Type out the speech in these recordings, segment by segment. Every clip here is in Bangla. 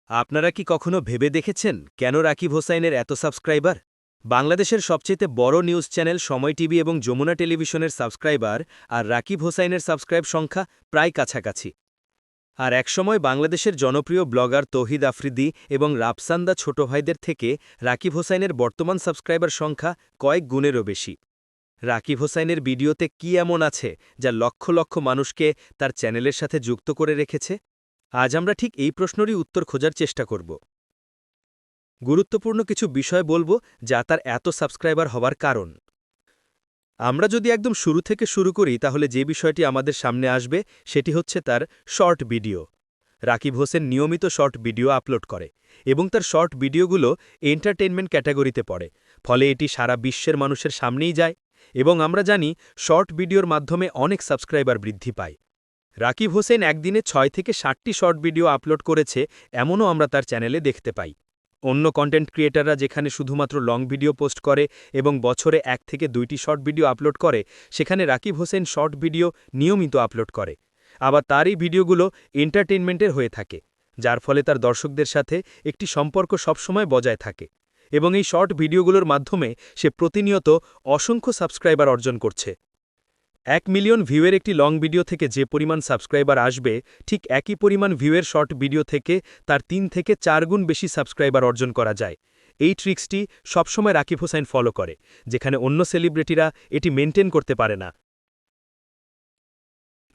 আপনারা কি কখনো ভেবে দেখেছেন কেন রাকিব হোসাইনের এত সাবস্ক্রাইবার? বাংলাদেশের সবচেয়ে বড় নিউজ চ্যানেল সময় টিভি এবং যমুনা টেলিভিশনের সাবস্ক্রাইবার আর রাকিব হোসাইনের সাবস্ক্রাইব সংখ্যা প্রায় কাছাকাছি। আর একসময় বাংলাদেশের জনপ্রিয় ব্লগার তৌহিদ আফ্রিদি এবং রাফসান্দা ছোট ভাইদের থেকে রাকিব হোসাইনের বর্তমান সাবস্ক্রাইবার সংখ্যা কয়েক গুণেরও বেশি। রাকিব হোসাইনের ভিডিওতে কি এমন আছে যা লক্ষ লক্ষ মানুষকে তার চ্যানেলের সাথে যুক্ত করে রেখেছে? আজ আমরা ঠিক এই প্রশ্নেরই উত্তর খোঁজার চেষ্টা করব। গুরুত্বপূর্ণ কিছু বিষয় বলবো যা তার এত সাবস্ক্রাইবার হওয়ার কারণ। আমরা যদি একদম শুরু থেকে শুরু করি তাহলে যে বিষয়টি আমাদের সামনে আসবে সেটি হচ্ছে তার শর্ট ভিডিও। রাকিব হোসেন নিয়মিত শর্ট ভিডিও আপলোড করে এবং তার শর্ট ভিডিওগুলো এন্টারটেইনমেন্ট ক্যাটাগরিতে পড়ে, ফলে এটি সারা বিশ্বের মানুষের সামনেই যায় এবং আমরা জানি শর্ট ভিডিওর মাধ্যমে অনেক সাবস্ক্রাইবার বৃদ্ধি পায়। রাকিব হোসেন একদিনে ৬ থেকে ৭টি শর্ট ভিডিও আপলোড করেছে, এমনও আমরা তার চ্যানেলে দেখতে পাই। অন্য কন্টেন্ট ক্রিয়েটাররা যেখানে শুধুমাত্র লং ভিডিও পোস্ট করে এবং বছরে ১ থেকে ২টি শর্ট ভিডিও আপলোড করে, সেখানে রাকিব হোসেন শর্ট ভিডিও নিয়মিত আপলোড করে। আবার তার এই ভিডিওগুলো এন্টারটেইনমেন্টের হয়ে থাকে, যার ফলে তার দর্শকদের সাথে একটি সম্পর্ক সবসময় বজায় থাকে এবং এই শর্ট ভিডিওগুলোর মাধ্যমে সে প্রতিনিয়ত অসংখ্য সাবস্ক্রাইবার অর্জন করছে। ১ মিলিয়ন ভিউয়ের একটি লং ভিডিও থেকে যে পরিমাণ সাবস্ক্রাইবার আসবে, ঠিক একই পরিমাণ ভিউয়ের শর্ট ভিডিও থেকে তার ৩ থেকে ৪ গুণ বেশি সাবস্ক্রাইবার অর্জন করা যায়। এই ট্রিক্সটি সবসময় রাকিব হোসাইন ফলো করে, যেখানে অন্য সেলিব্রিটিরা এটি মেনটেন করতে পারে না।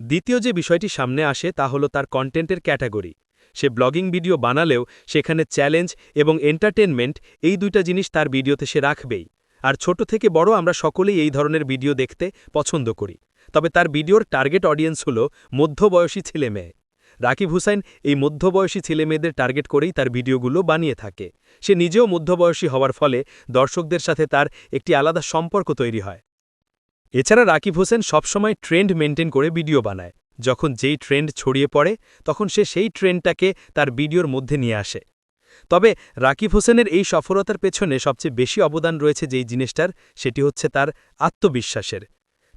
দ্বিতীয় যে বিষয়টি সামনে আসে তা হল তার কন্টেন্টের ক্যাটাগরি। সে ব্লগিং ভিডিও বানালেও সেখানে চ্যালেঞ্জ এবং এন্টারটেনমেন্ট, এই দুইটা জিনিস তার ভিডিওতে সে রাখবেই। আর ছোট থেকে বড় আমরা সকলেই এই ধরনের ভিডিও দেখতে পছন্দ করি, তবে তার ভিডিওর টার্গেট অডিয়েন্স হল মধ্যবয়সী ছেলেমেয়ে। রাকিব হুসাইন এই মধ্যবয়সী ছেলেমেয়েদের টার্গেট করেই তার ভিডিওগুলো বানিয়ে থাকে। সে নিজেও মধ্যবয়সী হওয়ার ফলে দর্শকদের সাথে তার একটি আলাদা সম্পর্ক তৈরি হয়। এছাড়া রাকিব হোসেন সবসময় ট্রেন্ড মেনটেন করে ভিডিও বানায়। যখন যেই ট্রেন্ড ছড়িয়ে পড়ে তখন সে সেই ট্রেন্ডটাকে তার ভিডিওর মধ্যে নিয়ে আসে। তবে রাকিব হোসেনের এই সফলতার পেছনে সবচেয়ে বেশি অবদান রয়েছে যেই জিনিসটার, সেটি হচ্ছে তার আত্মবিশ্বাসের।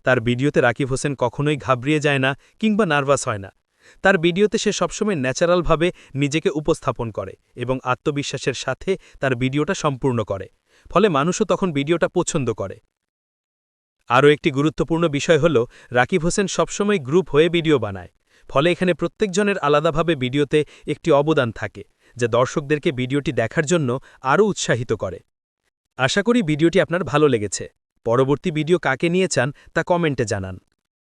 তার ভিডিওতে রাকিব হোসেন কখনোই ঘাবড়িয়ে যায় না কিংবা নার্ভাস হয় না। তার ভিডিওতে সে সবসময় ন্যাচারালভাবে নিজেকে উপস্থাপন করে এবং আত্মবিশ্বাসের সাথে তার ভিডিওটা সম্পূর্ণ করে, ফলে মানুষও তখন ভিডিওটা পছন্দ করে। আরও একটি গুরুত্বপূর্ণ বিষয় হল রাকিব হোসেন সবসময় গ্রুপ হয়ে ভিডিও বানায়, ফলে এখানে প্রত্যেকজনের আলাদাভাবে ভিডিওতে একটি অবদান থাকে, যা দর্শকদেরকে ভিডিওটি দেখার জন্য আরও উৎসাহিত করে। আশা করি ভিডিওটি আপনার ভালো লেগেছে। পরবর্তী ভিডিও কাকে নিয়ে চান তা কমেন্টে জানান।